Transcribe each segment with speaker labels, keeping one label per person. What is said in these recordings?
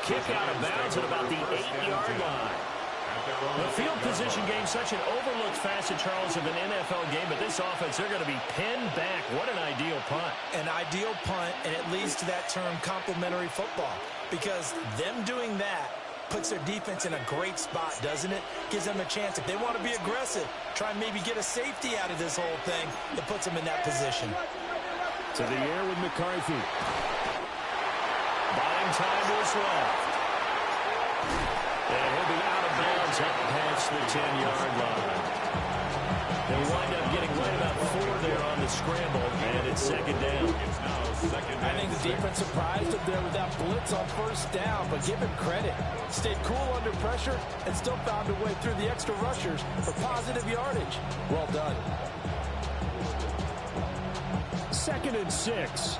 Speaker 1: kick out of bounds at about the 8-yard line. The field position game, such an overlooked facet, Charles, of an NFL game, but this offense, they're going to be pinned back. What an ideal punt.
Speaker 2: An ideal punt, and it leads to that term complementary football, because them doing that puts their defense in a great spot, doesn't it? Gives them a chance. If they want to be aggressive, try and maybe get a safety out of this whole thing, it puts them in that position.
Speaker 1: To the air with McCarthy. Buying time to his left. And he'll be out of bounds up past the 10-yard line. They'll wind up getting right about 4 there on the scramble, and it's second down.
Speaker 2: I think the defense surprised him there with that blitz on first down, but give him credit. Stayed cool under pressure and still found a way through the extra rushers for positive yardage. Well done.
Speaker 1: 2nd and 6.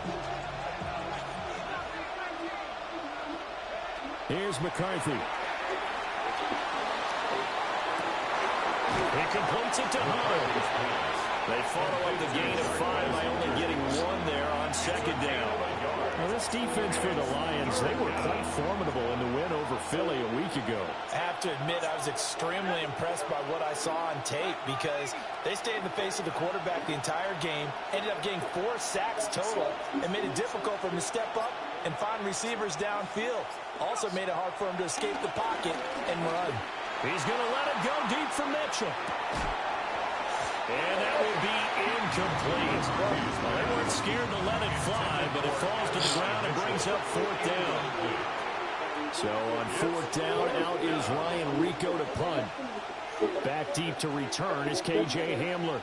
Speaker 1: Here's McCarthy. He completes it to Hunter. They fought away the gain of 5 by only getting 1 there on second down. Now, this defense for the Lions, they were quite formidable in the win over Philly a week ago.
Speaker 2: I have to admit, I was extremely impressed by what I saw on tape, because they stayed in the face of the quarterback the entire game, ended up getting 4 sacks total, and made it difficult for him to step up and find receivers downfield. Also made it hard for him to escape the pocket and run.
Speaker 1: He's going to let it go deep for Mitchell. And that will be incomplete. They weren't scared to let it fly, but it falls to the ground and brings up 4th down. So on 4th down, out is Ryan Rico to punt. Back deep to return is K.J. Hamler.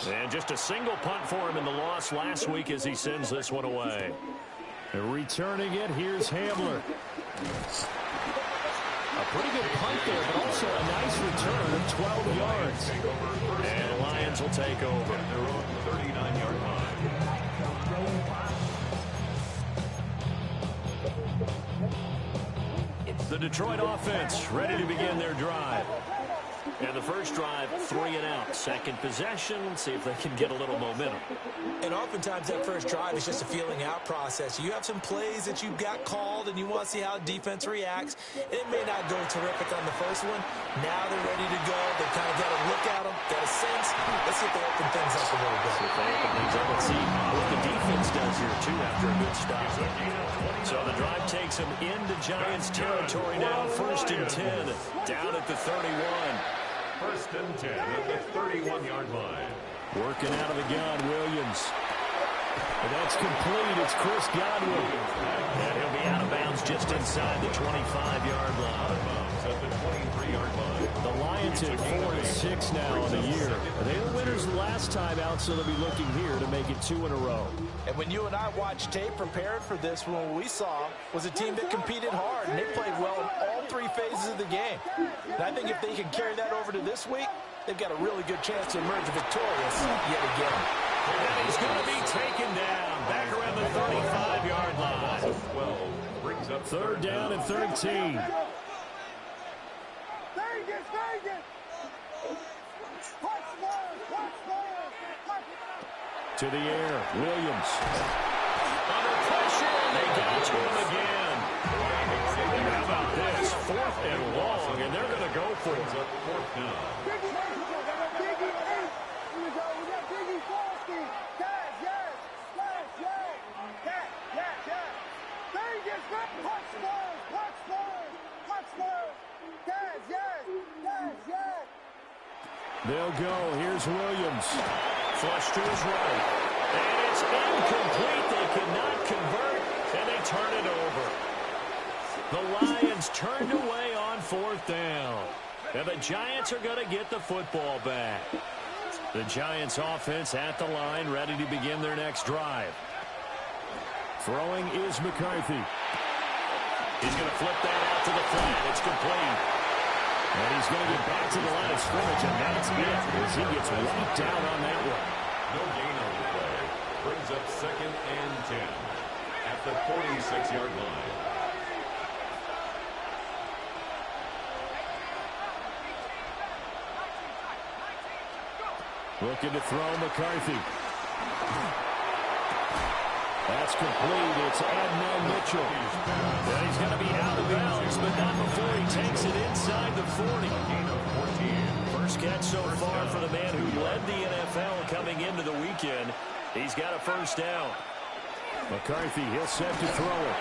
Speaker 1: And just a single punt for him in the loss last week as he sends this one away. And returning it, here's Hamler. A pretty good punt there, but also a nice return of 12 yards. And the Lions will take over. They're on the 39-yard line. The Detroit offense ready to begin their drive. And the first drive, 3 and out. Second possession, see if they can get a little momentum.
Speaker 2: And oftentimes that first drive is just a feeling out process. You have some plays that you've got called and you want to see how defense reacts. It may not go terrific on the first one. Now they're ready to go. They kind of got to look at them, got a sense. Let's see if they open things up a little bit.
Speaker 1: See if they open things up. Let's see what the defense does here, too, after a good stop. So the drive takes them into Giants territory now. 1st and 10, down at the 31.
Speaker 3: 1st and 10 at the 31-yard line.
Speaker 1: Working out of the gun, Williams. And that's complete. It's Chris Godwin. And he'll be out of bounds just inside the 25-yard line.
Speaker 3: At the 23-yard line.
Speaker 1: The Lions at 4-6 now on the year. They were winners last time out, so they'll be looking here to make it 2 in a row.
Speaker 2: And when you and I watched tape prepared for this one, what we saw was a team that competed hard, and they played well in all 3 phases of the game. And I think if they can carry that over to this week, they've got a really good chance to emerge victorious yet again.
Speaker 1: And he's going to be taken down back around the 35-yard line.
Speaker 3: 12 brings up
Speaker 1: 3rd down and 13. To the air, Williams. Under pressure, and they get to him again. And how about this? 4th and long, and they're going to go for it.
Speaker 3: 4th down.
Speaker 1: They'll go. Here's Williams. Flush to his right. And it's incomplete. They cannot convert, and they turn it over. The Lions turned away on 4th down. And the Giants are going to get the football back. The Giants offense at the line, ready to begin their next drive. Throwing is McCarthy. He's going to flip that out to the flat. It's complete. And he's going to get back to the line of scrimmage, and that's it, as he gets wiped out on that one.
Speaker 3: No gain on the play. Brings up 2nd and 10 at the 46-yard line.
Speaker 1: Looking to throw McCarthy. That's complete. It's Adnan Mitchell. And he's going to be out of bounds, but not before he takes it inside the 40. First catch so far for the man who led the NFL coming into the weekend. He's got a first down. McCarthy, he'll set to throw it.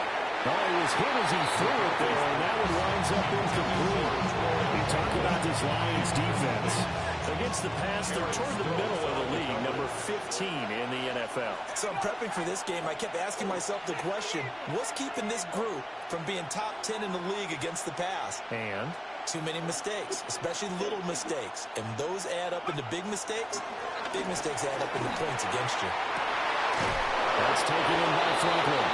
Speaker 1: Oh, he was hit as he threw it there, and that one winds up incomplete. You talk about this Lions defense. Against the pass, they're toward the middle of the league, number 15 in the NFL.
Speaker 2: So I'm prepping for this game. I kept asking myself the question, what's keeping this group from being top 10 in the league against the pass?
Speaker 1: And?
Speaker 2: Too many mistakes, especially little mistakes. And those add up into big mistakes. Big mistakes add up into points against you.
Speaker 1: That's taken in by Franklin.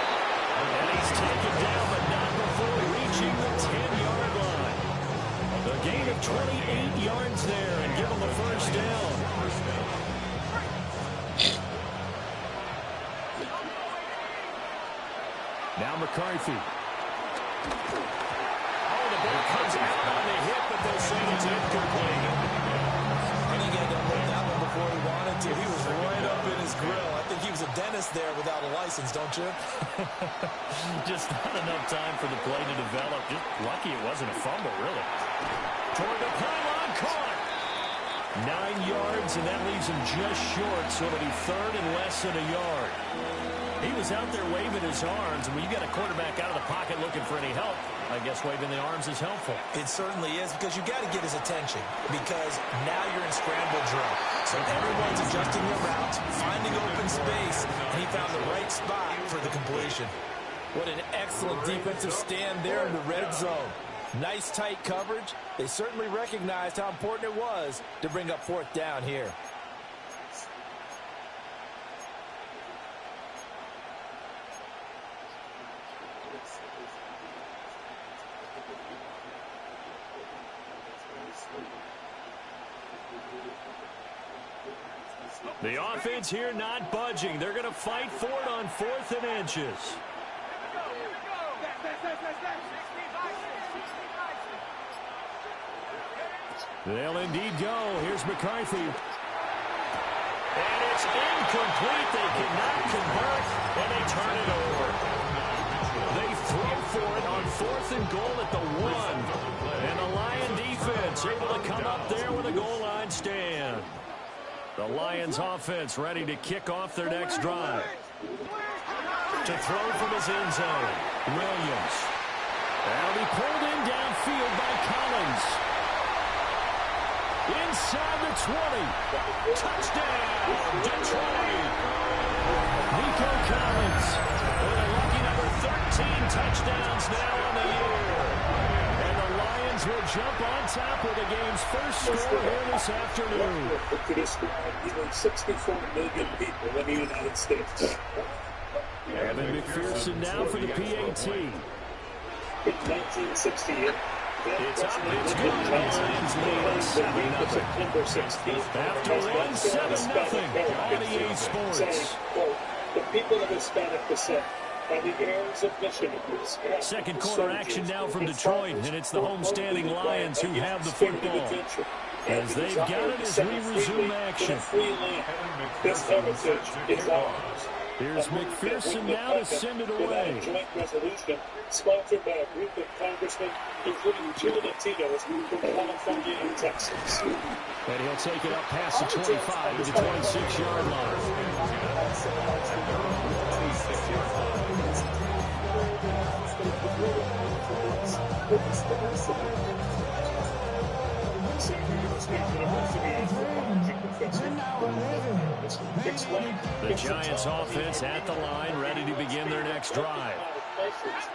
Speaker 1: And he's taken down, but not before reaching the 10-yard line. A gain of 28 yards there and give him the first down. Now McCarthy. Oh, the ball comes out on the hit, but they'll say it's incomplete.
Speaker 2: I think he had to hold that one before he wanted to. He was right up in his grill. I think he was a dentist there without a license, don't you?
Speaker 1: Just not enough time for the play to develop. Just lucky it wasn't a fumble, really. Toward the pylon, caught. 9 yards, and that leaves him just short, so it'll be third and less than a yard. He was out there waving his arms, and when you got a quarterback out of the pocket looking for any help, I guess waving the arms is helpful.
Speaker 2: It certainly is, because you got to get his attention, because now you're in scramble drill. So everyone's adjusting their routes, finding open space, and he found the right spot for the completion. What an excellent defensive stand there in the red zone. Nice tight coverage. They certainly recognized how important it was to bring up fourth down here.
Speaker 1: The offense here not budging. They're going to fight for it on 4th and inches. They'll indeed go. Here's McCarthy. And it's incomplete. They cannot convert, and they turn it over. They throw for it on 4th and goal at the 1. And the Lion defense able to come up there with a goal line stand. The Lions offense ready to kick off their next drive. To throw from his end zone, Williams. That'll be pulled in downfield by Collins. Inside the 20. Touchdown, Detroit. Nico Collins with a lucky number 13 touchdowns now on the year. And the Lions will jump on top with the game's first score here this afternoon.
Speaker 4: To describe nearly 64 million people in the United States.
Speaker 1: Evan McPherson now for the PAT.
Speaker 4: In 1968,
Speaker 1: it's up, it's good. Lions lead 7-0. After one, 7-0 on EA Sports.
Speaker 4: The people of Hispanic descent are the heirs of missionaries.
Speaker 1: Second quarter action now from Detroit, and it's the homestanding Lions who have the football. As they've got it as we resume action.
Speaker 4: This heritage is ours.
Speaker 1: Here's McPherson now to send it away.
Speaker 4: Joint resolution sponsored by a group of congressmen, including two Latinos from California and Texas.
Speaker 1: And he'll take it up past the 25 to the 26-yard line. The Giants offense at the line, ready to begin their next drive.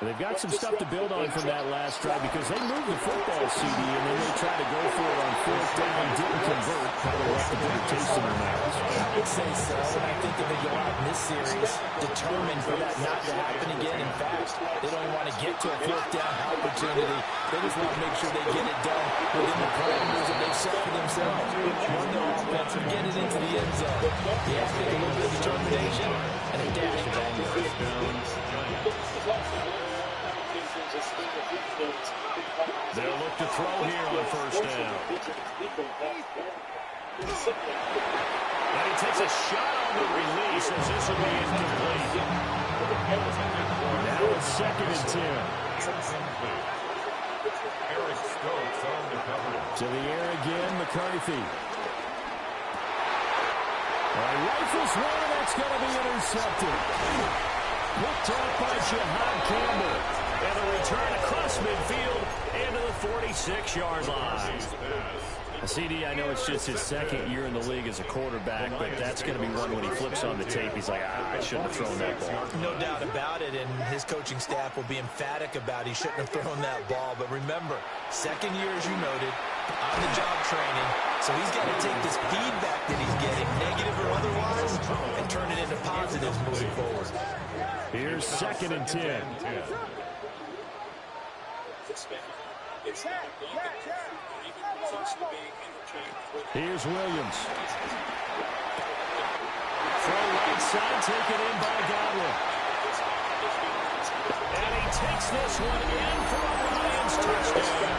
Speaker 1: They've got some stuff to build on from that last drive because they moved the football, CD, and then they tried to go for it on 4th down, didn't convert, probably left a bitter taste in their mouths.
Speaker 2: I'd say so, and I think if they go out in this series determined for that not to happen again. In fact, they don't want to get to a 4th down opportunity. They just want to make sure they get it done within the parameters that they've set for themselves. Run their offense and get it into the end zone. You have to take a little bit of determination and
Speaker 3: down, Giants.
Speaker 1: They'll look to throw here on first down. And he takes a shot on the release as this will be incomplete. Now it's 2nd and 10.
Speaker 3: Eric Stokes on the coverage.
Speaker 1: To the air again, McCarthy. Rifles one, and that's going to be intercepted. Picked off by Jihad Campbell. And a return across midfield into the 46-yard line. CD, I know it's just his 2nd year in the league as a quarterback, but that's going to be one when he flips on the tape. He's like, I shouldn't have thrown that ball.
Speaker 2: No doubt about it, and his coaching staff will be emphatic about he shouldn't have thrown that ball. But remember, 2nd year, as you noted, on-the-job training. So he's got to take this feedback that he's getting, negative or otherwise, and turn it into positives moving forward.
Speaker 1: Here's 2nd and 10. Here's Williams. Throw right side, taken in by Godwin. And he takes this one in for a Lions touchdown.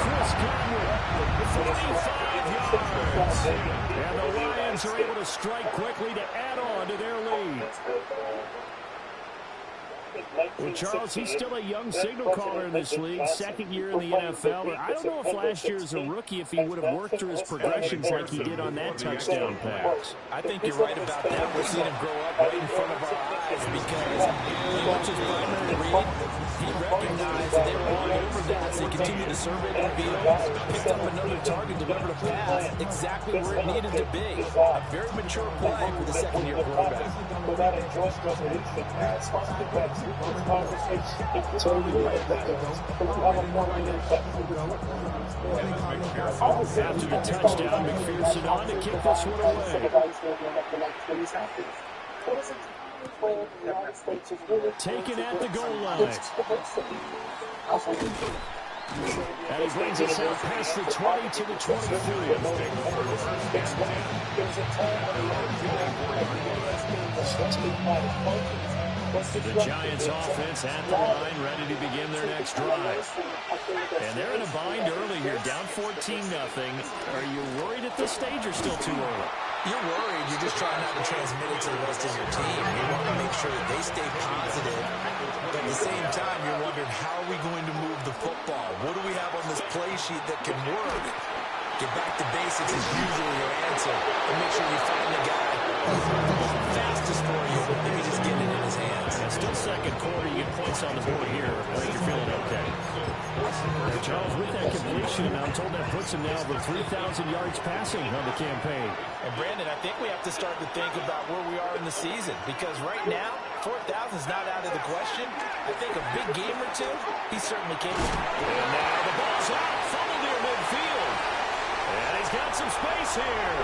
Speaker 1: Chris Godwin, 45 yards. And the Lions are able to strike quickly to add on to their lead. Well, Charles, he's still a young signal caller in this league, 2nd year in the NFL. But I don't know if last year as a rookie, if he would have worked through his progressions like he did on that touchdown pass.
Speaker 2: I think you're right about that. We're seeing him grow up right in front of our eyes because he watched his primary read. He recognized that they were all over that, so he continued to survey the field, picked up another target, delivered a pass exactly where it needed to be. A very mature play for the 2nd-year quarterback.
Speaker 1: After the touchdown, McPherson on to kick this one away. Taken at the goal line. And he brings us out past the 20 to the 23. The Giants offense at the line, ready to begin their next drive. And they're in a bind early here, down 14-0. Are you worried at this stage or still too early?
Speaker 2: You're worried. You're just trying not to transmit it to the rest of your team. You want to make sure that they stay positive. But at the same time, you're wondering, how are we going to move the football? What do we have on this play sheet that can work? Get back to basics is usually your answer. And make sure you find the guy who's the fastest for you if you just get it in his hands.
Speaker 1: And still 2nd quarter, you get points on the board here. I think you're feeling okay. Charles, with that completion, I'm told that puts him now over 3,000 yards passing on the campaign.
Speaker 2: And Brandon, I think we have to start to think about where we are in the season, because right now, 4,000 is not out of the question. I think a big game or two, he's certainly capable.
Speaker 1: And now the ball's out, funneled near midfield. And he's got some space here.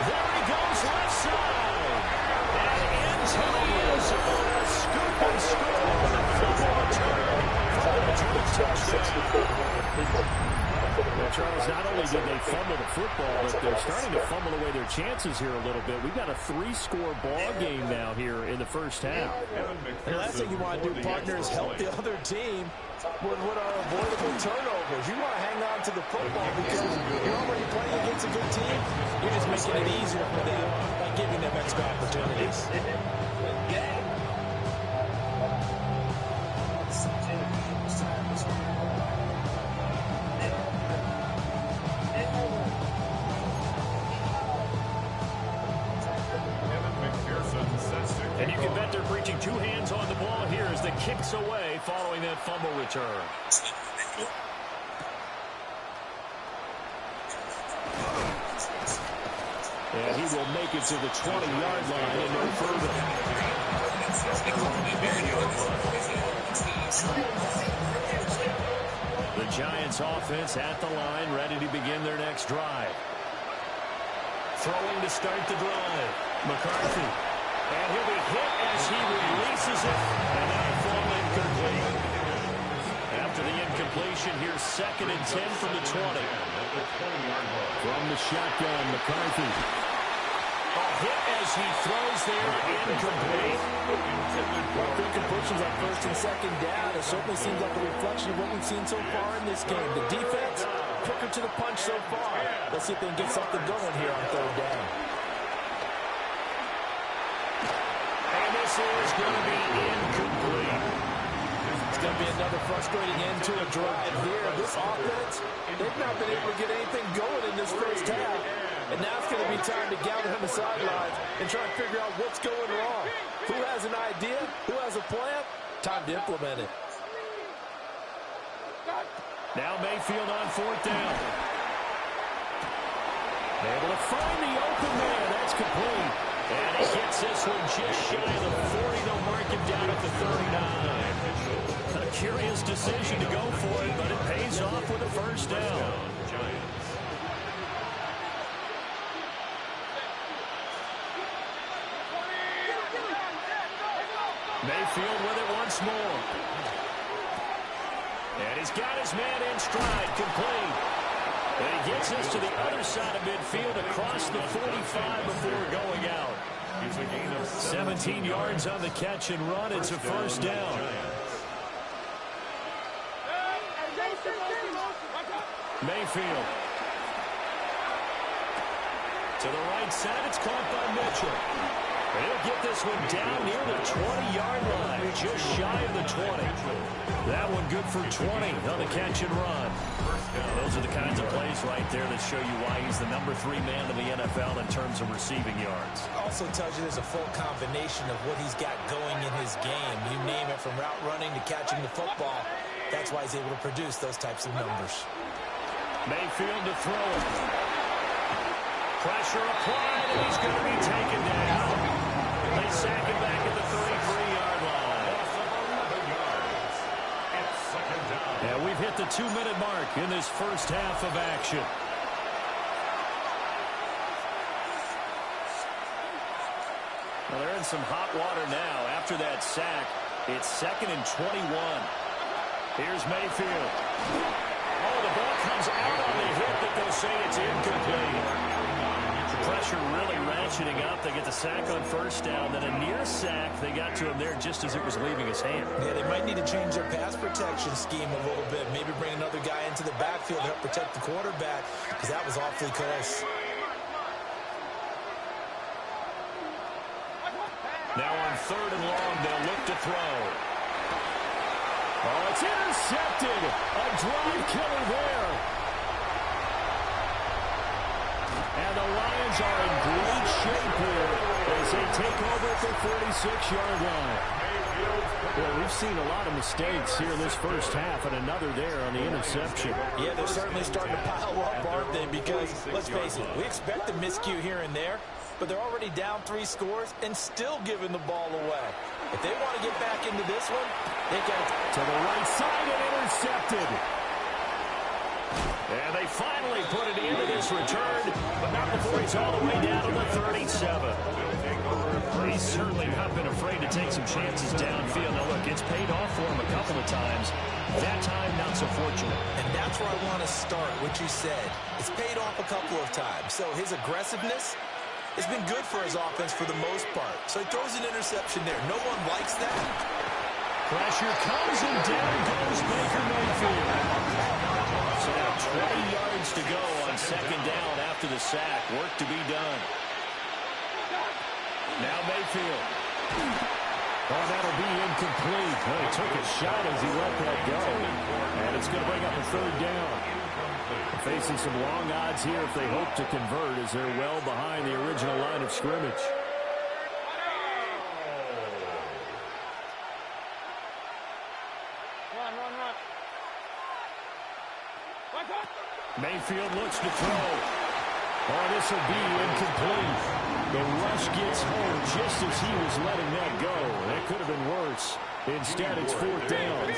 Speaker 1: There he goes, left side. And into the end zone. Scoop and score. Fumble return. Well, Charles, not only did they fumble the football, but they're starting to fumble away their chances here a little bit. We've got a 3-score ball game now here in the first half.
Speaker 2: The last thing you want to do, partner, is help the other team with what are avoidable turnovers. You want to hang on to the football because you're already playing against a good team. You're just making it easier for them by giving them extra opportunities.
Speaker 1: And you can bet they're preaching 2 hands on the ball here as the kicks away following that fumble return. And he will make it to the 20-yard line and no further. The Giants offense at the line, ready to begin their next drive. Throwing to start the drive. McCarthy. And he'll be hit as he releases it. And that'll fall incomplete. After the incompletion, here's 2nd and 10 from the 20. From the shotgun, McCarthy.
Speaker 2: Oh,
Speaker 1: hit as he throws there, incomplete.
Speaker 2: Well, quick completions on first and second down. It certainly seems like a reflection of what we've seen so far in this game. The defense, quicker to the punch so far. Let's see if they can get something going here on third down.
Speaker 1: And this is going to be incomplete.
Speaker 2: It's going to be another frustrating end to a drive here. This offense, they've not been able to get anything going in this first half. And now it's going to be time to gather on the sidelines and try and figure out what's going wrong. Who has an idea? Who has a plan? Time to implement it.
Speaker 1: Now Mayfield on fourth down. Able to find the open man. That's complete. And he gets this one just shy of the 40. They'll mark him down at the 39. A curious decision to go for it, but it pays off with a first down. Mayfield with it once more. And he's got his man in stride, complete. And he gets this to the other side of midfield across the 45 before going out. 17 yards on the catch and run. It's a first down. Mayfield. To the right side, it's caught by Mitchell. He'll get this one down near the 20-yard line, just shy of the 20. That one good for 20 on the catch and run. Those are the kinds of plays right there that show you why he's the number 3 man in the NFL in terms of receiving yards.
Speaker 2: Also tells you there's a full combination of what he's got going in his game. You name it, from route running to catching the football. That's why he's able to produce those types of numbers.
Speaker 1: Mayfield to throw it. Pressure applied, and he's going to be taken down. They sack him back at the 33-yard line. And we've hit the 2-minute mark in this first half of action. Well, they're in some hot water now. After that sack, it's 2nd and 21. Here's Mayfield. Oh, the ball comes out on the hit, but they'll say it's incomplete. Pressure really ratcheting up. They get the sack on first down. Then a near sack. They got to him there just as it was leaving his hand.
Speaker 2: Yeah, they might need to change their pass protection scheme a little bit. Maybe bring another guy into the backfield to help protect the quarterback, because that was awfully close.
Speaker 1: Now on 3rd and long, they'll look to throw. Oh, it's intercepted. A drive killer there. And the Lions are in great shape here as they take over at the 46-yard line. Well, we've seen a lot of mistakes here in this first half, and another there on the interception.
Speaker 2: Yeah, they're certainly starting to pile up, aren't they? Because, let's face it, we expect a miscue here and there, but they're already down 3 scores and still giving the ball away. If they want to get back into this one, they got
Speaker 1: to the right side and intercepted. And they finally put it into this return, but not before he's all the way down to the 37. He's certainly not been afraid to take some chances downfield. Now, look, it's paid off for him a couple of times. That time, not so fortunate.
Speaker 2: And that's where I want to start, what you said. It's paid off a couple of times. So his aggressiveness has been good for his offense for the most part. So he throws an interception there. No one likes that.
Speaker 1: Pressure comes and down goes Baker Mayfield. So now 20 yards to go on 2nd down after the sack. Work to be done. Now Mayfield. Oh, that'll be incomplete. Well, he took a shot as he let that go. And it's going to bring up a 3rd down. Facing some long odds here if they hope to convert, as they're well behind the original line of scrimmage. Mayfield looks to throw. Oh, this will be incomplete. The rush gets home just as he was letting that go. That could have been worse. Instead, it's 4th down.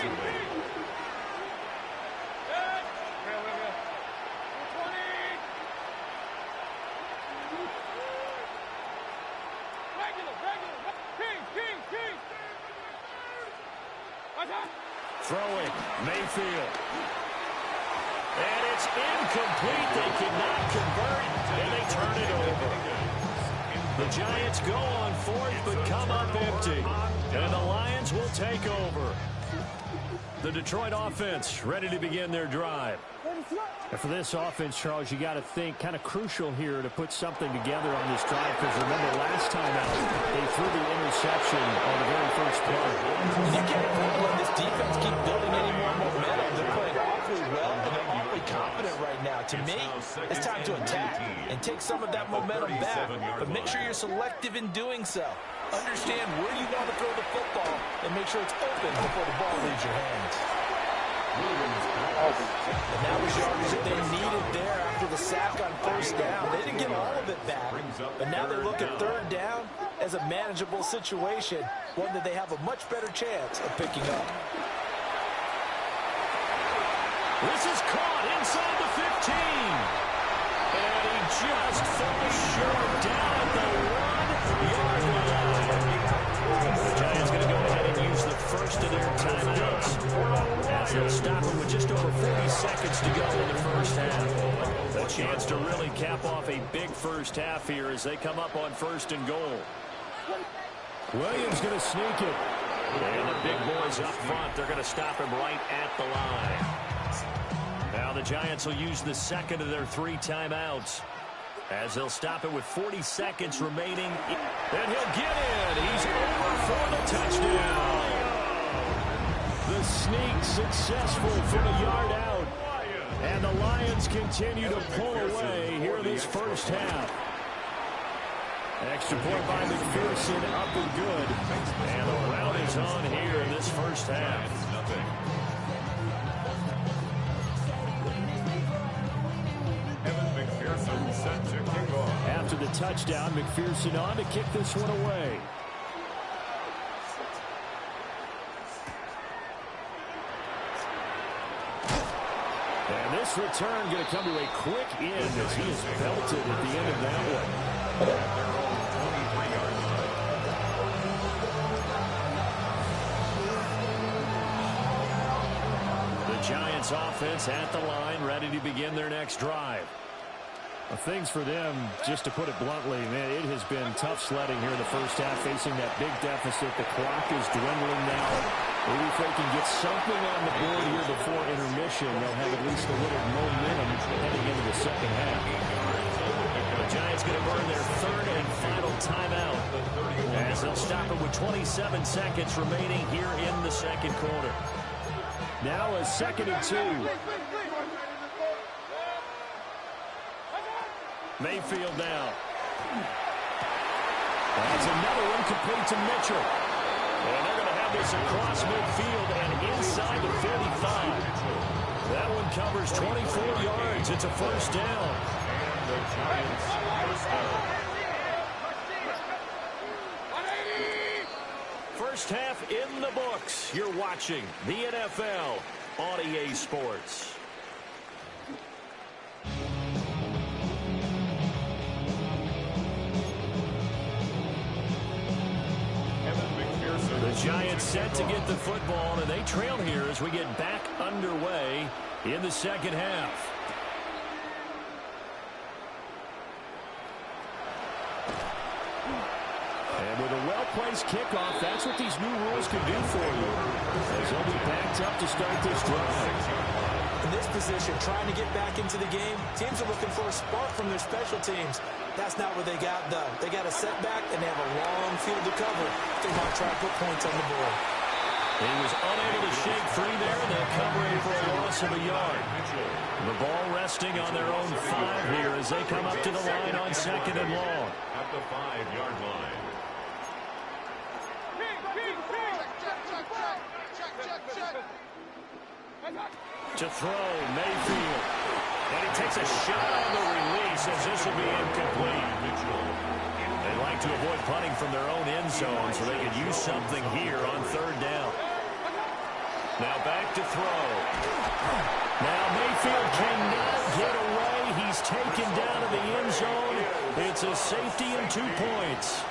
Speaker 1: Throwing, Mayfield. And it's incomplete. They cannot convert, and they turn it over. The Giants go on fourth, but come up empty. And the Lions will take over. The Detroit offense ready to begin their drive.
Speaker 5: And for this offense, Charles, you got to think kind of crucial here to put something together on this drive, because remember last time out, they threw the interception on the very first play.
Speaker 2: You can't let this defense keep building any more momentum. They're playing awfully well, and they're awfully confident right now. To me, it's time to attack and take some of that momentum back, but make sure you're selective in doing so. Understand where you want to throw the football and make sure it's open before the ball leaves your hands. And that was yardage that they needed there after the sack on first down. They didn't get all of it back, but now they look at third down as a manageable situation, one that they have a much better chance of picking up.
Speaker 1: This is caught inside the 15. And he just falls short down at the 1-yard line. The Giants going to go ahead and use the first of their timeouts, as they'll stop him with just over 40 seconds to go in the first half. A chance to really cap off a big first half here as they come up on first and goal.
Speaker 5: Williams going to sneak it.
Speaker 1: And the big boys up front, they're going to stop him right at the line. Now the Giants will use the second of their 3 timeouts, as they'll stop it with 40 seconds remaining. And he'll get in. He's over for the touchdown. The sneak successful from a yard out. And the Lions continue to pull away here in this first half. Extra point by McPherson, up and good. And the rout is on here in this first half.
Speaker 5: After the touchdown, McPherson on to kick this one away. And this return going to come to a quick end as he is belted at the end of that one. The Giants offense at the line, ready to begin their next drive. Well, things for them, just to put it bluntly, man, it has been tough sledding here in the first half, facing that big deficit. The clock is dwindling now. Maybe if they can get something on the board here before intermission, they'll have at least a little momentum heading into the second half. The Giants going to burn their third and final timeout, as they'll stop it with 27 seconds remaining here in the second quarter. Now a 2nd and 2. Mayfield now. That's another one complete to Mitchell. And they're going to have this across midfield and inside the 35. That one covers 24 yards. It's a first down. And the Giants first down. First half in the books. You're watching the NFL on EA Sports. The Giants set to get the football, and they trail here as we get back underway in the second half. And with a well-placed kickoff, that's what these new rules can do for you, as they'll be backed up to start this drive.
Speaker 2: In this position, trying to get back into the game, teams are looking for a spark from their special teams. That's not what they got, though. They got a setback, and they have a long field to cover. They want to try to put points on the board.
Speaker 1: He was unable to shake free there, and they'll cover him for a loss of a yard. The ball resting on their own 5 here as they come up to the line on 2nd and long.
Speaker 3: At the 5-yard line.
Speaker 1: To throw, Mayfield. And he takes a shot on the release as this will be incomplete. They like to avoid punting from their own end zone so they could use something here on 3rd down. Now back to throw. Now Mayfield cannot get away. He's taken down to the end zone. It's a safety and 2 points.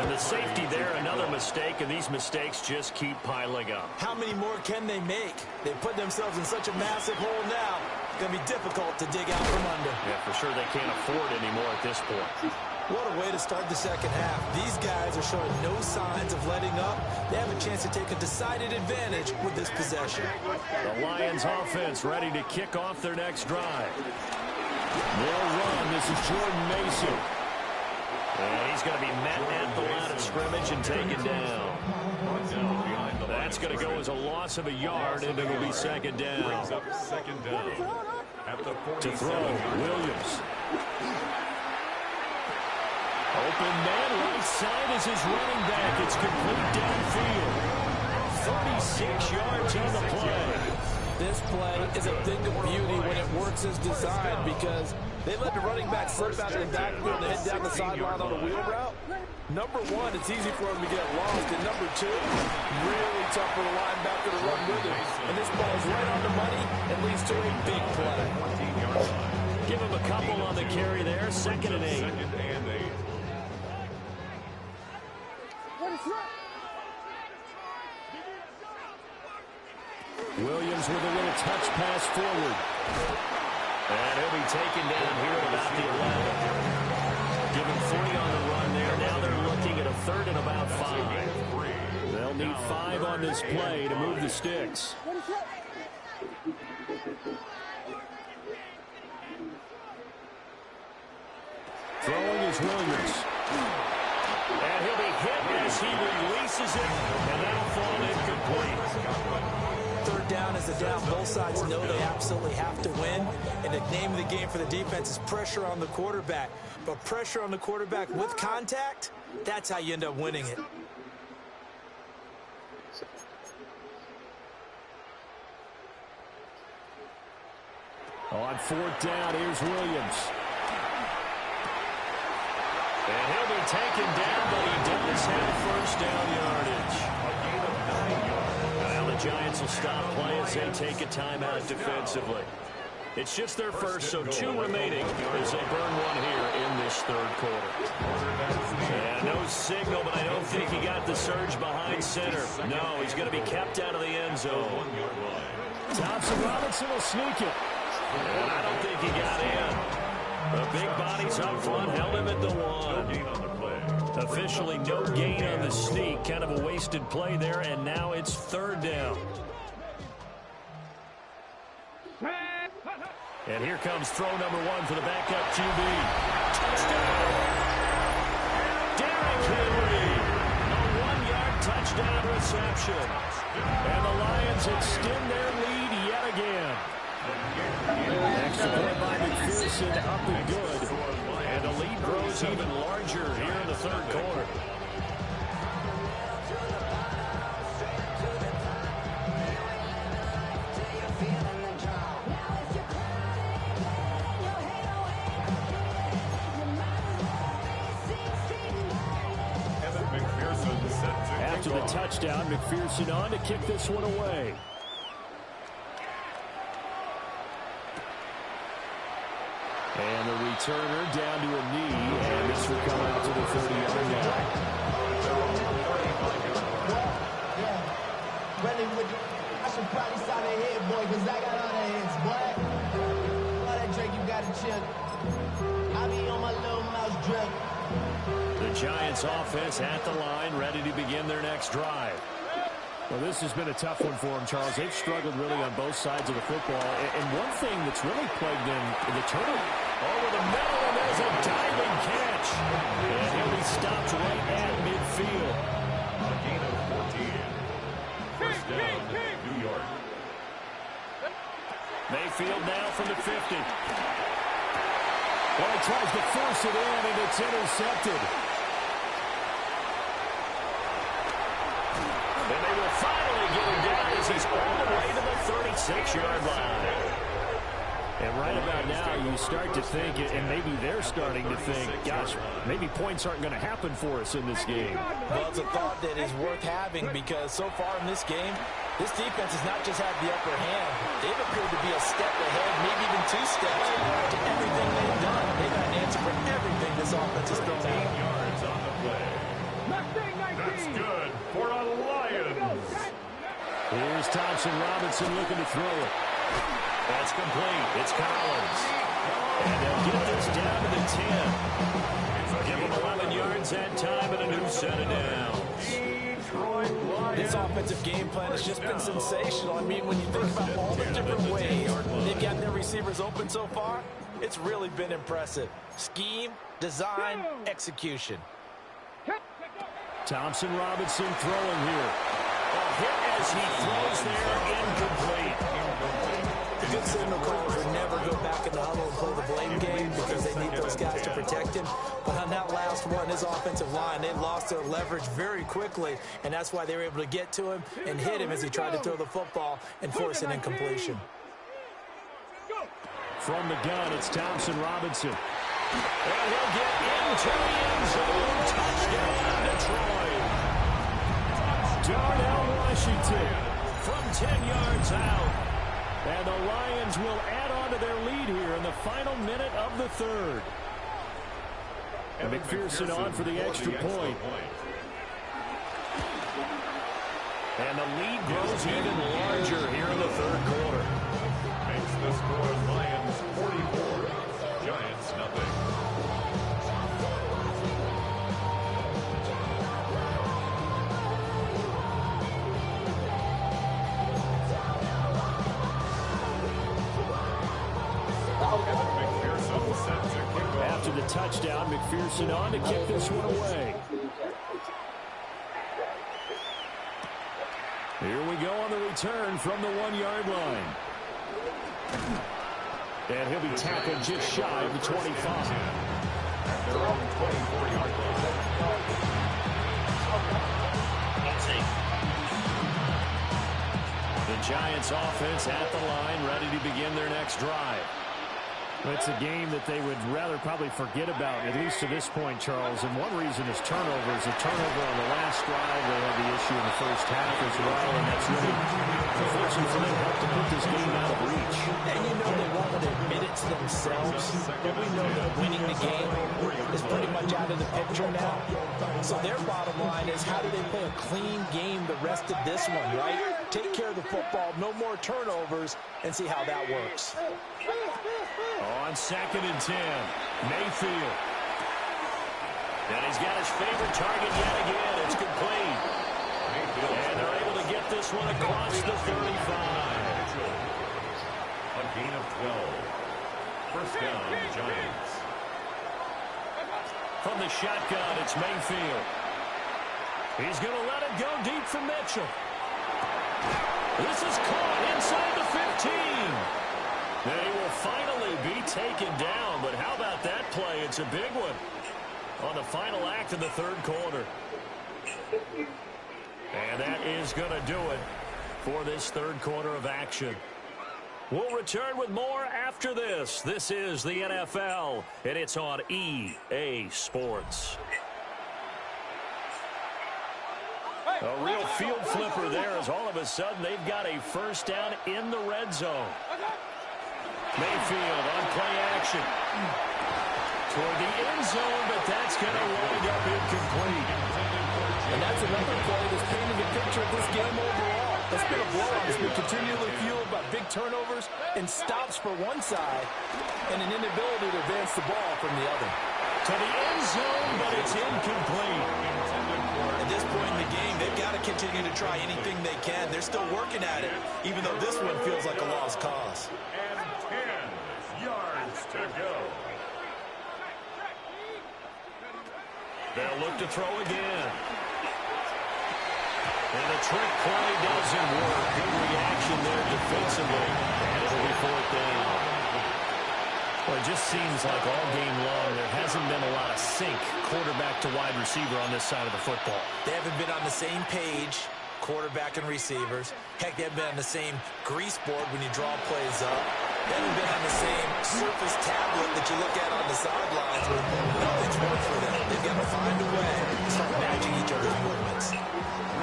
Speaker 1: And the safety there, another mistake, and these mistakes just keep piling up.
Speaker 2: How many more can they make? They put themselves in such a massive hole now. It's going to be difficult to dig out from under.
Speaker 1: Yeah, for sure they can't afford anymore at this point.
Speaker 2: What a way to start the second half. These guys are showing no signs of letting up. They have a chance to take a decided advantage with this possession.
Speaker 5: The Lions offense ready to kick off their next drive. They'll run. This is Jordan Mason. And he's going to be met at the line of scrimmage and taken down. That's going to go as a loss of a yard, and it'll be second down.
Speaker 3: Second down.
Speaker 5: To throw, Williams. Open man, right side is his running back. It's complete downfield. 36 yards on the play.
Speaker 2: This play is a thing of beauty when it works as designed because they let the running back slip out of the backfield and head down the sideline on a wheel route. Number one, it's easy for him to get lost. And number two, really tough for the linebacker to run with him. And this ball is right on the money and leads to a big play.
Speaker 5: Give him a couple on the carry there. Second and 8. Williams with a little touch pass forward. And he'll be taken down here at about the 11. Give him 3 on the run there. Now they're looking at a third and about 5. They'll need 5 on this play to move the sticks. Throwing is Williams. And he'll be hit as he releases it, and that'll fall incomplete.
Speaker 2: Third down is a down. Both sides know they absolutely have to win. And the name of the game for the defense is pressure on the quarterback. But pressure on the quarterback with contact, that's how you end up winning it.
Speaker 5: On 4th down, here's Williams. And he'll be taken down, but he does have first down yardage. Well, the Giants will stop play as they take a timeout defensively. It's just their first, so 2 remaining as they burn one here in this third quarter. And no signal, but I don't think he got the surge behind center. No, he's going to be kept out of the end zone. Thompson Robinson will sneak it. And I don't think he got in. The big bodies up front held him at the 1. Officially no gain on the sneak. Kind of a wasted play there, and now it's 3rd down. And here comes throw number 1 for the backup QB. Touchdown! Derrick Henry! A 1-yard touchdown reception. And the Lions extend their lead yet again. Extra point by McPherson, up and good. And the lead grows even larger here in the third quarter. After the touchdown, McPherson on to kick this one away. And the returner down to a knee, and this will come out to the 30-yard line.
Speaker 6: I should probably sign a head, boy, because I got all the heads, boy. All that Drake, you got to chill. I be on my little mouse drip.
Speaker 5: The Giants offense at the line, ready to begin their next drive. Well, this has been a tough one for them, Charles. They've struggled really on both sides of the football. And one thing that's really plagued them, the turnover. Over the middle, and there's a diving catch. And he'll be stopped right at midfield.
Speaker 3: A gain of 14. First down, New York.
Speaker 5: Mayfield now from the 50. Well, he tries to force it in, and it's intercepted. And they will finally get him down as he's all the way to the 36-yard line. And right about now, you start to think, and maybe they're starting to think, gosh, maybe points aren't going to happen for us in this game.
Speaker 2: Well, it's a thought that is worth having because so far in this game, this defense has not just had the upper hand. They've appeared to be a step ahead, maybe even 2 steps to everything they've done. They've got an answer for everything this offense has thrown out.
Speaker 3: Yards on the play. That's good for a Lions.
Speaker 5: Here's Thompson Robinson looking to throw it. That's complete. It's Collins. And they'll get this down to the 10. Give
Speaker 1: Lions that time at a new set of downs.
Speaker 2: This offensive game plan has just been sensational. I mean, when you think about all the different ways they've got their receivers open so far, it's really been impressive. Scheme, design, execution.
Speaker 5: Thompson Robinson throwing here.
Speaker 1: A hit as he throws there, incomplete.
Speaker 2: The good signal callers would never go back in the huddle and play the blame game because they need those guys to protect him. But on that last one, his offensive line, they lost their leverage very quickly, and that's why they were able to get to him and hit him as he tried to throw the football and force an incompletion.
Speaker 5: From the gun, it's Thompson Robinson.
Speaker 1: And he'll get into the end zone. Touchdown, Detroit.
Speaker 5: Darnell Washington
Speaker 1: From 10 yards out.
Speaker 5: And the Lions will add on to their lead here in the final minute of the third. And McPherson on for the extra point.
Speaker 1: And the lead grows even larger here in the third quarter.
Speaker 3: Makes the score Lions 44, Giants nothing.
Speaker 5: After the touchdown, McPherson on to kick this one away. Here we go on the return from the 1-yard line. And he'll be tackled just shy of the 25.
Speaker 3: Their own 24-yard line.
Speaker 5: The Giants offense at the line, ready to begin their next drive. It's a game that they would rather probably forget about, at least to this point, Charles. And one reason is turnovers. A turnover on the last drive, they had the issue in the first half as well, and that's really, unfortunately for them, helped to put this game out of reach.
Speaker 2: And you know they want to admit it to themselves, but we know that winning the game is pretty much out of the picture now. So their bottom line is, how do they play a clean game the rest of this one, right? Take care of the football, no more turnovers, and see how that works.
Speaker 1: On 2nd and 10, Mayfield. And he's got his favorite target yet again. It's complete. And they're able to get this one across the 35.
Speaker 3: A gain of 12. First down, Giants.
Speaker 1: From the shotgun, it's Mayfield. He's going to let it go deep for Mitchell. This is caught inside the 15. They will finally be taken down, but how about that play? It's a big one on the final act of the third quarter. And that is going to do it for this third quarter of action. We'll return with more after this. This is the NFL, and it's on EA Sports. A real field flipper there as all of a sudden they've got a first down in the red zone. Mayfield on play action. Toward the end zone, but that's going to wind up incomplete.
Speaker 2: And that's another play that's painting a picture of this game overall. It's been a blowout. It's been continually fueled by big turnovers and stops for one side and an inability to advance the ball from the other.
Speaker 1: To the end zone, but it's incomplete.
Speaker 2: At this point in the game, they've got to continue to try anything they can. They're still working at it, even though this one feels like a lost cause.
Speaker 3: And 10 yards to go.
Speaker 1: They'll look to throw again. And the trick play doesn't work. Good reaction there defensively. And it'll be 4th down. Well, it just seems like all game long there hasn't been a lot of sync quarterback to wide receiver on this side of the football.
Speaker 2: They haven't been on the same page, quarterback and receivers. Heck, they haven't been on the same grease board when you draw plays up. They haven't been on the same surface tablet that you look at on the sidelines, but nothing's worked for them. They've got to find a way to start matching each other's movements.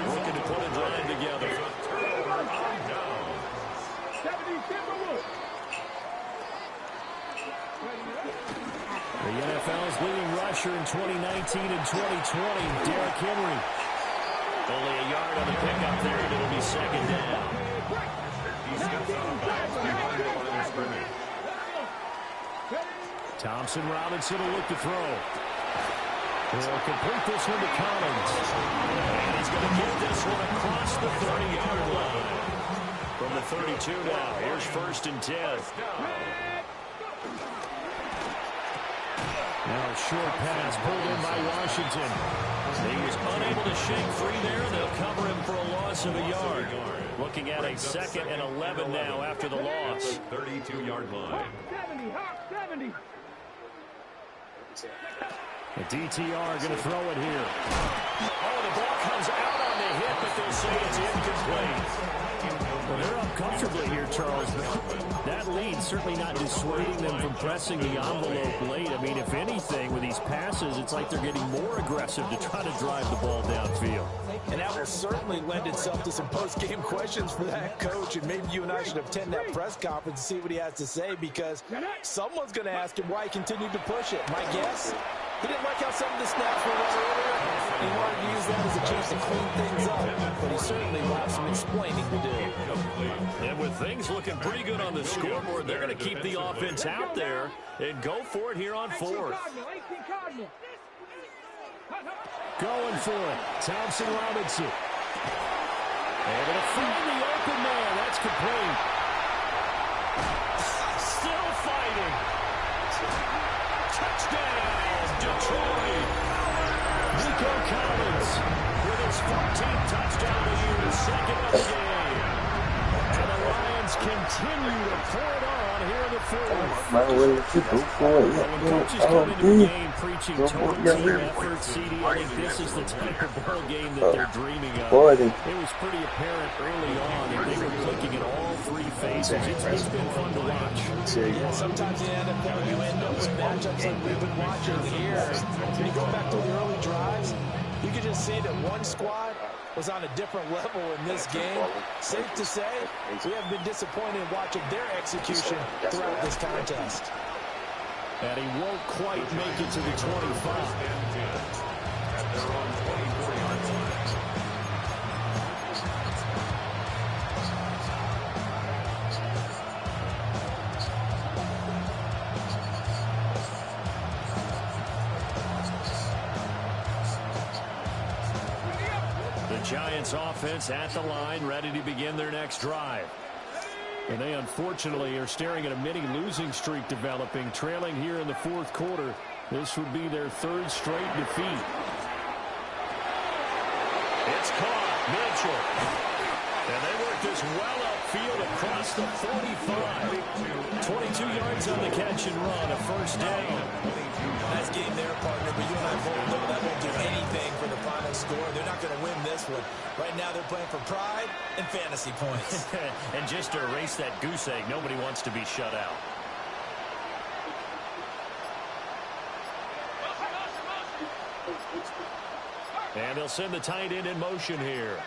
Speaker 1: Looking to put a drive together.
Speaker 5: The NFL's leading rusher in 2019 and 2020, Derrick Henry.
Speaker 1: Only a yard on the pickup there, and it'll be 2nd down.
Speaker 3: He steps out of bounds behind the line of scrimmage.
Speaker 5: Thompson Robinson will look to throw. He'll complete this one to Collins.
Speaker 1: And he's going to get this one across the 30-yard line. From the 32 now, here's 1st and 10.
Speaker 5: Now a short pass pulled in by Washington.
Speaker 1: He was unable to shake free there. They'll cover him for a loss of a yard. Looking at a 2nd and 11 now after the loss.
Speaker 3: 32-yard line.
Speaker 7: 70.
Speaker 5: The DTR going to throw it here.
Speaker 1: Oh, the ball comes out on the hit, but they'll say it's incomplete.
Speaker 5: Well, they're up comfortably here, Charles. But that lead certainly not dissuading them from pressing the envelope late. I mean, if anything, with these passes, it's like they're getting more aggressive to try to drive the ball downfield.
Speaker 2: And that will certainly lend itself to some post-game questions for that coach. And maybe you and I should attend that press conference and see what he has to say, because someone's going to ask him why he continued to push it. My guess, he didn't like how some of the snaps were run earlier. He wanted to use that as a chance to clean things up. But he certainly will have some explaining to do.
Speaker 1: And with things looking pretty good on the scoreboard, they're going to keep the offense out there and go for it here on 4th.
Speaker 5: Going for it. Thompson Robinson. Able to find the open man. That's complete.
Speaker 1: Still fighting. Touchdown, Detroit.
Speaker 5: Nico Collins
Speaker 1: With his 14th touchdown of the year, 2nd of the game.
Speaker 5: And the Lions continue to pour it on here in the 4th.
Speaker 8: When
Speaker 5: coaches come into the game preaching total team effort, CD, I think this is the type of ball game that they're dreaming of. It was pretty apparent early on that they were clicking at all 3 phases. It's been fun to watch.
Speaker 2: Yeah, sometimes in the NFL you end up with matchups like we've been watching here. When you go back to the early drives, you can just see that one squad was on a different level in this game. Safe to say, we have been disappointed in watching their execution throughout this contest.
Speaker 5: And he won't quite make it to the 25.
Speaker 1: Giants offense at the line, ready to begin their next drive.
Speaker 5: And they unfortunately are staring at a mini losing streak developing, trailing here in the 4th quarter. This would be their 3rd straight defeat.
Speaker 1: It's caught. Mitchell. And they work this well upfield across the 45. 22 yards on the catch and run, a 1st down.
Speaker 2: Nice game there, partner, but you and I both know that won't do anything for the final score. They're not going to win this one. Right now they're playing for pride and fantasy points.
Speaker 1: And just to erase that goose egg, nobody wants to be shut out. And they'll send the tight end in motion here.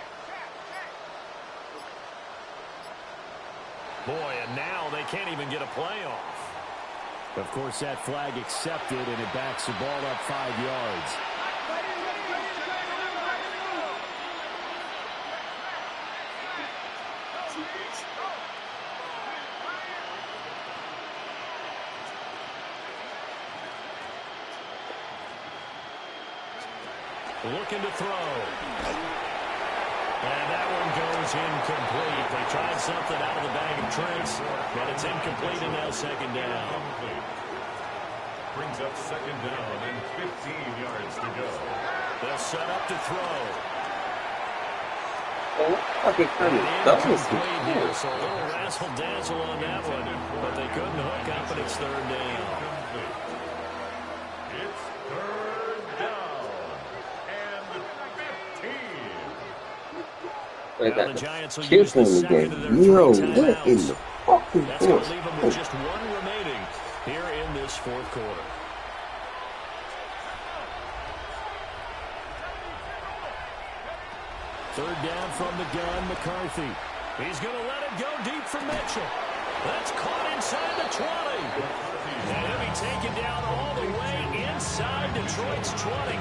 Speaker 1: Boy, and now they can't even get a play off.
Speaker 5: Of course, that flag accepted, and it backs the ball up 5 yards.
Speaker 1: Looking to throw. And that one goes incomplete. They tried something out of the bag of tricks, but it's incomplete and now 2nd down.
Speaker 3: Brings up 2nd down and 15 yards to go.
Speaker 1: They'll set up to throw. Incomplete here, so a little razzle-dazzle on that one, but they couldn't hook up, and it's 3rd down.
Speaker 3: It's 3rd down and 15.
Speaker 1: Now the Giants will use the 2nd of their 3 timeouts. That's going to leave them with just 1 remaining here in this 4th quarter.
Speaker 5: Third down from the gun, McCarthy.
Speaker 1: He's going to let it go deep for Mitchell. That's caught inside the 20. And he'll be taken down all the way inside Detroit's 20.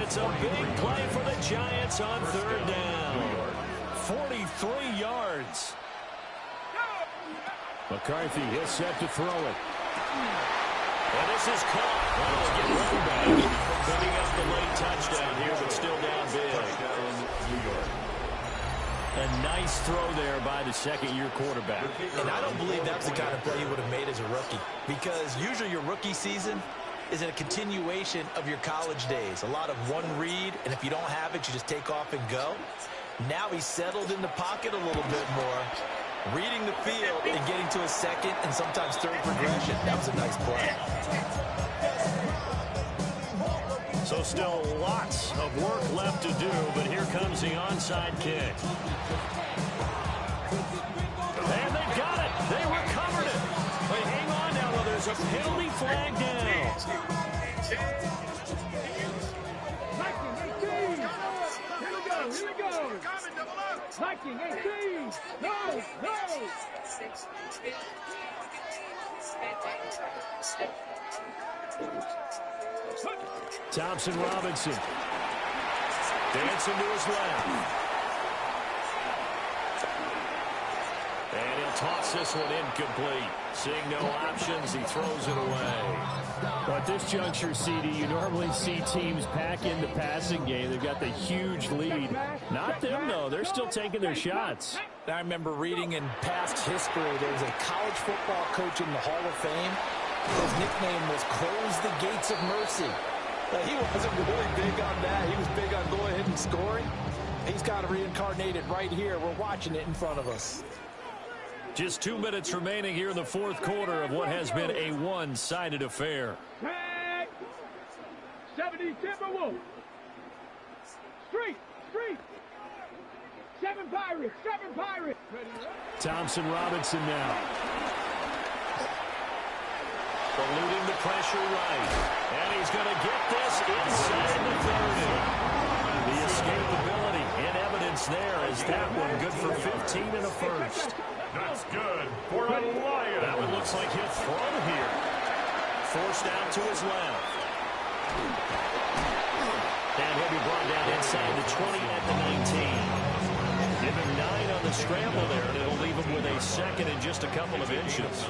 Speaker 1: It's a big play for the Giants on 3rd down. 43 yards.
Speaker 5: McCarthy is set to throw it.
Speaker 1: And this is caught. Well, they get one back. Picking up the late touchdown here, but still down big. A nice throw there by the second-year quarterback.
Speaker 2: And I don't believe that's the kind of play he would have made as a rookie, because usually your rookie season is a continuation of your college days. A lot of one read, and if you don't have it, you just take off and go. Now he's settled in the pocket a little bit more, reading the field and getting to a second and sometimes third progression. That was a nice play.
Speaker 1: So still lots of work left to do, but here comes the onside kick. And they got it. They recovered it. But hang on now, though. There's a penalty flag down.
Speaker 7: 1918. No.
Speaker 1: Thompson Robinson. Dancing to his left. And he'll toss this one incomplete. Seeing no options, he throws it away.
Speaker 5: Well, at this juncture, CD, you normally see teams pack in the passing game. They've got the huge lead. Not them, though. They're still taking their shots.
Speaker 2: I remember reading in past history, there was a college football coach in the Hall of Fame. His nickname was Close the Gates of Mercy. He wasn't really big on that. He was big on go ahead and scoring. He's kind of reincarnated right here. We're watching it in front of us.
Speaker 1: Just 2 minutes remaining here in the fourth quarter of what has been a one-sided affair.
Speaker 7: Tag. 70 Timberwolves. Street. 7 Pirates.
Speaker 5: Thompson Robinson now.
Speaker 1: Eluding the pressure right. And he's going to get this inside the 30. The escapability in evidence there as that one good for 15 and a first.
Speaker 3: That's good for a Lion.
Speaker 1: That one looks like he'll throw here. Forced out to his left. And he'll be brought down inside the 20 at the 19. Give him 9 on the scramble there, and it'll leave him with a second and just a couple of inches.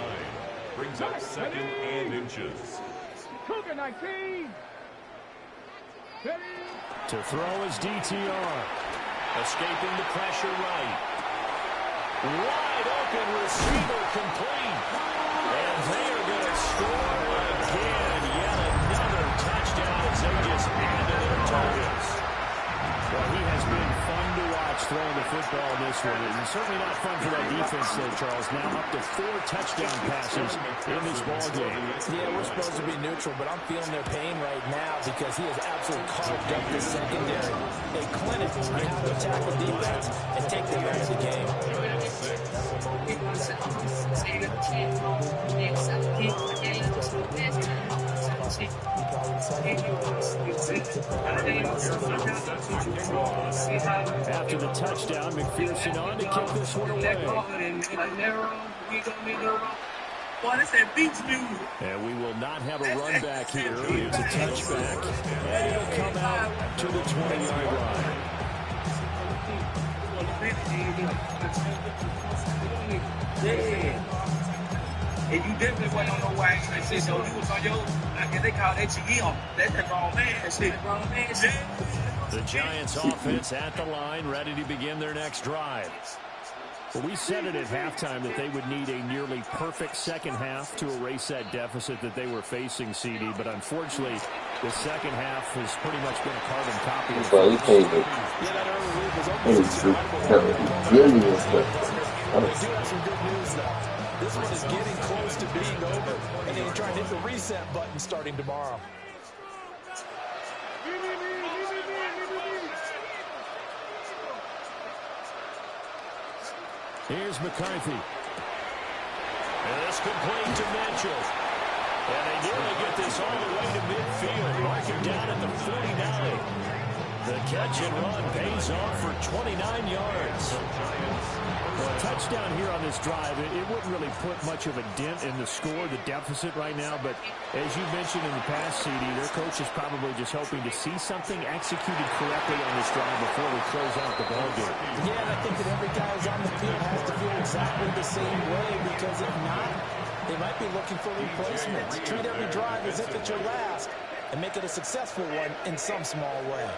Speaker 3: Brings up second and inches.
Speaker 7: Cougar 19.
Speaker 5: To throw is DTR.
Speaker 1: Escaping the pressure right. Wide open receiver complete. And they are going to score again. Yet another touchdown as they just add to their totals.
Speaker 5: Well, he has been fun to watch throwing the football in this one. And certainly not fun for that defense there, Charles. Now up to 4 touchdown passes in this ballgame.
Speaker 2: Yeah, we're supposed to be neutral, but I'm feeling their pain right now because he has absolutely carved up the secondary. A clinic on how to attack the defense and take them out of the game.
Speaker 5: After the touchdown, McPherson on to kick this one away. And we will not have a run back here. It's a touchback. And it'll come out to the 20-yard line.
Speaker 9: And you definitely wasn't on no wide shit, so you was on your, I guess they call that GM. That's that wrong man shit.
Speaker 1: The Giants offense at the line, ready to begin their next drive.
Speaker 5: Well, we said it at halftime that they would need a nearly perfect second half to erase that deficit that they were facing, CD. But unfortunately, the second half has pretty much been a carbon copy of
Speaker 8: Well, he paid it.
Speaker 2: Yeah, that early lead was
Speaker 8: Really
Speaker 2: They do have some good news, though. This one is getting close to being over, and they can try and hit the reset button starting tomorrow.
Speaker 5: Here's McCarthy.
Speaker 1: And it's complete to Mitchell. And they nearly get this all the way to midfield. Marking down at the 49. The catch and run pays off for 29 yards.
Speaker 5: Well, a touchdown here on this drive, it wouldn't really put much of a dent in the score, the deficit right now. But as you mentioned in the past, CD, their coach is probably just hoping to see something executed correctly on this drive before we close out the ballgame.
Speaker 2: Yeah, and I think that every guy who's on the field has to feel exactly the same way, because if not, They might be looking for replacements. Treat every drive as if it's your last and make it a successful one in some small way.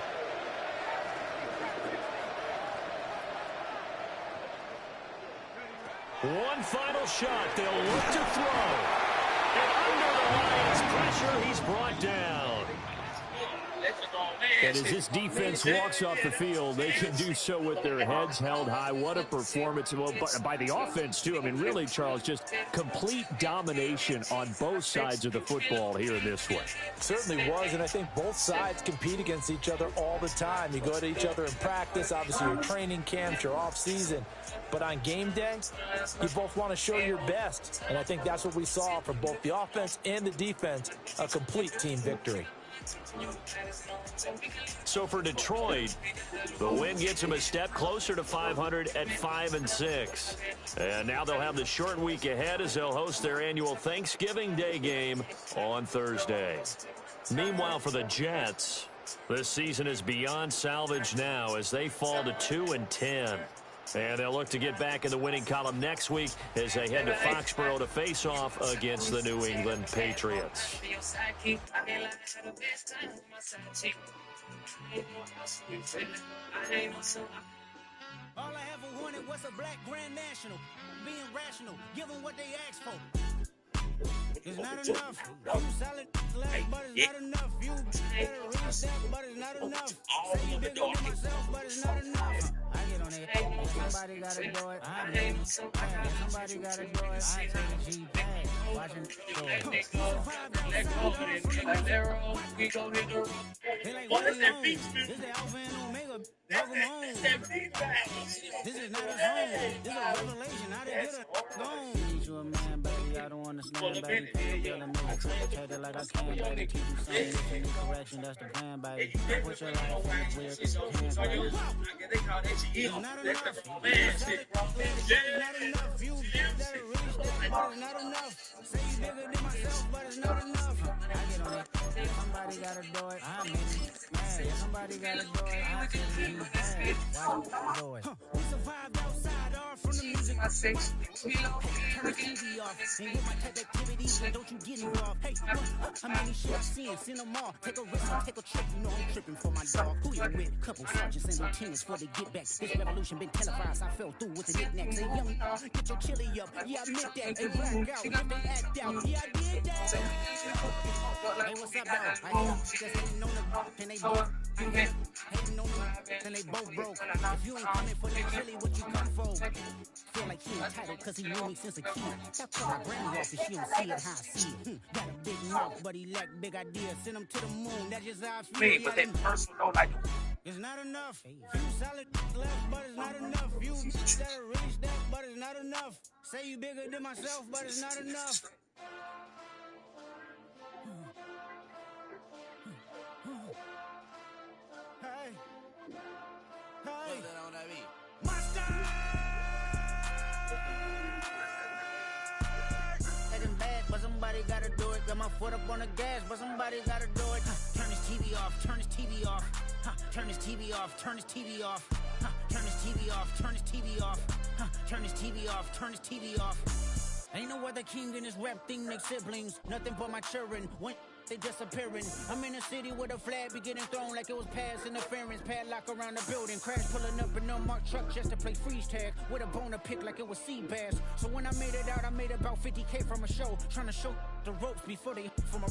Speaker 1: One final shot. They'll look to throw. And under the Lions' pressure, he's brought down.
Speaker 5: And as this defense walks off the field, they can do so with their heads held high. What a performance by the offense, too. I mean, really, Charles, just complete domination on both sides of the football here in this one.
Speaker 2: Certainly was, and I think both sides compete against each other all the time. You go to each other in practice, obviously your training camps, your off-season. But on game day, you both want to show your best. And I think that's what we saw from both the offense and the defense, a complete team victory.
Speaker 1: So for Detroit, the win gets them a step closer to 500 at 5-6. And now they'll have the short week ahead as they'll host their annual Thanksgiving Day game on Thursday. Meanwhile, for the Jets, this season is beyond salvage now as they fall to 2-10. And they'll look to get back in the winning column next week as they head to Foxborough to face off against the New England Patriots.
Speaker 10: All I ever wanted was a black Grand National. Being rational, give them what they asked for. It's not enough. You solid left, but it's not enough. You better reach that, but it's not enough. Say you bigger than myself, but it's not enough. I get on it. Somebody gotta do it. I mean, somebody gotta do it. I take a G-Pad. Watching it.
Speaker 9: We go hit the road.
Speaker 10: What is that beach music? This is the Alpha and Omega. Welcome home. This is not a song. This is a revelation. How they get it gone. Need you a man, baby. I don't understand, baby. Girl, and make it treat it like I can, baby. Keep you saying if you need correction, that's the plan, baby. Put your life in the weird hands, baby.
Speaker 9: They call that
Speaker 10: It's not enough. It's not enough. You better reach that, but it's not enough. Say you bigger than myself, but it's not enough. I get on it. Somebody gotta do it. I mean, man, somebody gotta do it. I take it. We survived outside, all from the music.
Speaker 9: my section.
Speaker 10: Turn the TV off. And with my type activities, don't you get involved. Hey, how many shit I've seen? Seen them all. Take a risk, I'll take a trip. You know I'm tripping for my dog. Who you with? Couple sergeants and lieutenants for the get back. This revolution been televised. I fell through with the knickknacks. Hey, young, get your chili up. Yeah, I admit that. Hey, black out. Get they act out. Yeah, I did that. Hey, what's up, dog? I hear just hating on the and they both hating on the and they both broke. If you ain't coming for the chili, what you come for? Feel like he entitled cause he knew me since a kid. That put my granny off if she don't see it how I see it. Got a big mouth, but he lack big ideas. Send him to the moon, that's just how I feel.
Speaker 9: Me, but that person don't like
Speaker 10: it's not enough. Few solid left, but it's not enough. You better reach that, but it's not enough. Say you bigger than myself, but it's not enough. Hey. Hey. My style. Getting bad, but somebody gotta do it. Got my foot up on the gas, but somebody gotta do it. Turn his TV off, turn his TV off. Turn his TV off, turn his TV off. Turn his TV off, turn his TV off. Turn his TV off, turn his TV off. Ain't no other king in this rap thing like siblings. Nothing but my children. When they disappearing. I'm in a city with a flag be getting thrown like it was pass interference. Padlock around the building. Crash pulling up in a unmarked truck just to play freeze tag. With a bone to pick like it was sea bass. So when I made it out, I made about 50K from a show. Trying to show the ropes before they from a...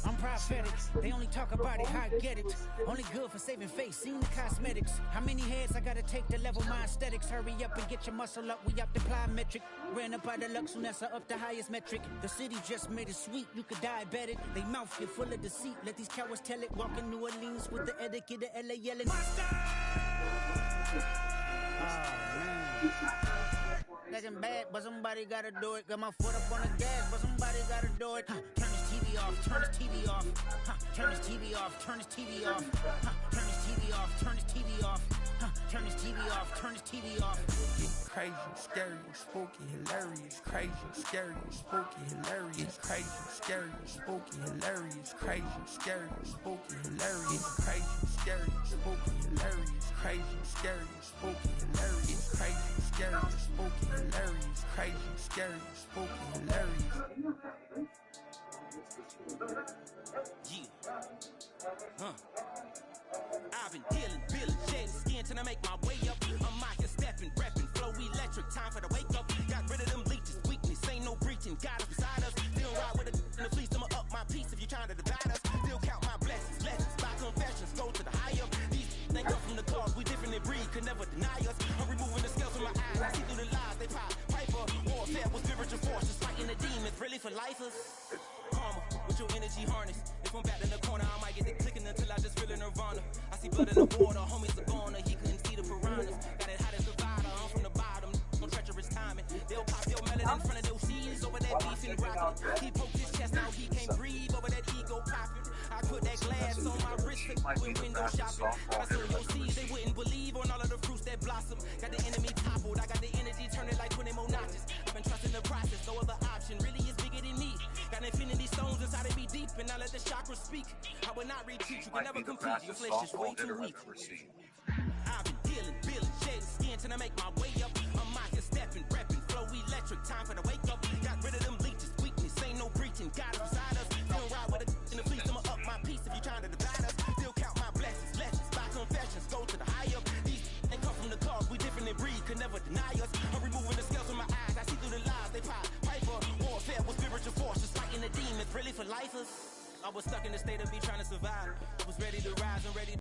Speaker 10: I'm prophetic. They only talk about it, how I get it. Only good for saving face, seen the cosmetics. How many heads I gotta take to level my aesthetics? Hurry up and get your muscle up, we up the plyometric. Ran up out of luck, soon as I up the highest metric. The city just made it sweet, you could diabetic. They mouth get full of deceit, let these cowards tell it. Walk in New Orleans with the etiquette of LA yelling. Getting bad, but somebody gotta do it. Got my foot up on the gas, but somebody gotta do it. Turn his TV off, turn his TV off. Turn his TV off, turn his TV off. Turn his TV off, turn his TV off. Turn his TV off, turn his TV off.
Speaker 11: Crazy, scary, spooky, hilarious. Crazy, scary, spooky, hilarious. Crazy, scary, spooky, hilarious. Crazy, scary, spooky, hilarious. Crazy, scary, spooky, hilarious. Crazy, scary, spooky, hilarious. Crazy, scary, spooky, hilarious, crazy, scary, spooky, hilarious.
Speaker 12: I've been dealing, shedding skin till I make my way up. I'm out here stepping, repping, flow electric, time for the wake up. Got rid of them leeches, weakness, ain't no breaching, got us beside us. Still ride with in the fleece, I'ma up my piece if you're trying to divide us. Still count my blessings, lessons, by confessions, go to the higher. These they come from the cause, we different in breed, could never deny us. I'm removing the scales from my eyes, I see through the lies, they pop, piper, warfare with spiritual forces, fighting the demons, really for lifers. Karma, with your energy harness. If I'm back in the corner, I might get the clicking until I just feel a nirvana. I see blood in the water, homies are gone, he couldn't see the piranhas. Got it how to survive, I'm from the bottom, on treacherous timing. They'll pop your melon in front of those seeds over that beef and broccoli. He poked his chest out, he can't breathe over that ego popping. I put that glass on my wrist when window shopping. I sow your seeds, they wouldn't believe on all of the fruits that blossom. Got the enemy toppled, I got the energy turning like 20 more notches. I've been trusting the process, no other option really is bigger than me. Got infinity stones inside of me deep, and I let the chakras speak. I will not repeat, you can never compete, your flesh is way too weak. I've been dealing, shedding skin till I make my way up. I'm out here stepping, repping, flow electric, time for the wake up. Got rid of them leeches, weakness, ain't no breaching, got us beside us. Still ride with in the fleece, I'ma up my piece if you trying to divide us. Still count my blessings, lessons, by confessions, go to the higher. These they come from the cause, we different in breed, could never deny us. I'm removing the scales from my eyes, I see through the lies, they pop, piper, warfare with spiritual forces, fighting the demons, really for lifers. I was stuck in the state of me trying to survive. I was ready to rise and ready to